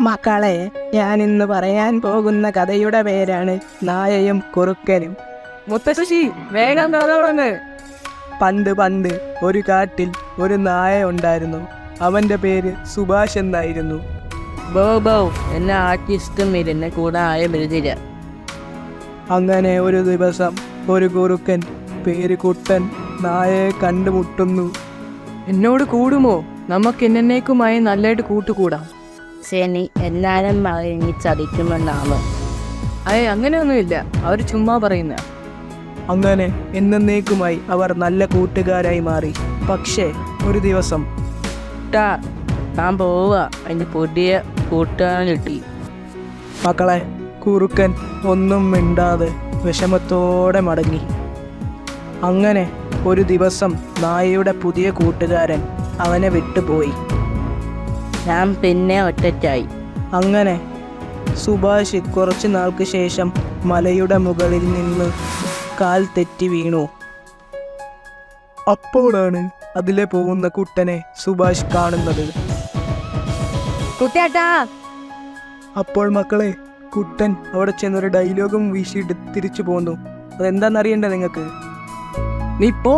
മക്കളെ, ഞാൻ ഇന്ന് പറയാൻ പോകുന്ന കഥയുടെ പേരാണ് നായയും കുറുക്കനും. മുത്തശ്ശി വേഗം കഥ തുടങ്ങ്. പണ്ട് പണ്ട് ഒരു കാട്ടിൽ ഒരു നായ ഉണ്ടായിരുന്നു. അവന്റെ പേര് സുഭാഷ് എന്നായിരുന്നു. ബോ എന്നെ ആർട്ടിസ്റ്റും എന്നെ കൂടെ ആയ ബരുതില്ല. അങ്ങനെ ഒരു ദിവസം ഒരു കുറുക്കൻ പേര് കുട്ടൻ നായയെ കണ്ടുമുട്ടുന്നു. എന്നോട് കൂടുമോ? നമുക്ക് എന്നേക്കുമായി നല്ലതായിട്ട് കൂട്ടുകൂടാം. ശനി എല്ലാരും പറഞ്ഞ് ചതിക്കുമെന്നാണ്. അങ്ങനെയൊന്നുമില്ല, അവർ ചുമ്മാ പറയുന്ന. അങ്ങനെ എന്നേക്കുമായി അവർ നല്ല കൂട്ടുകാരായി മാറി. പക്ഷേ ഒരു ദിവസം താൻ പോവുക, അതിന് പുതിയ കൂട്ടുകാരൻ കിട്ടി. മക്കളെ, കുറുക്കൻ ഒന്നും മിണ്ടാതെ വിഷമത്തോടെ മടങ്ങി. അങ്ങനെ ഒരു ദിവസം നായയുടെ പുതിയ കൂട്ടുകാരൻ അവനെ വിട്ടുപോയി. ഞാൻ പിന്നെ ഒറ്റയ്ക്കായി. അങ്ങനെ സുഭാഷ് കുറച്ചു നാൾക്ക് ശേഷം മലയുടെ മുകളിൽ നിന്ന് കാൽ തെറ്റി വീണു. അപ്പോഴാണ് അതിലെ പോകുന്ന കുട്ടനെ സുഭാഷ് കാണുന്നത്. കുട്ടേട്ടാ! അപ്പോൾ മക്കളെ, കുട്ടൻ അവിടെ ചെന്നൊരു ഡയലോഗും വീശിയിട്ട് തിരിച്ചു പോന്നു. അതെന്താണെന്നറിയണ്ടേ നിങ്ങൾക്ക്? നീ പോ.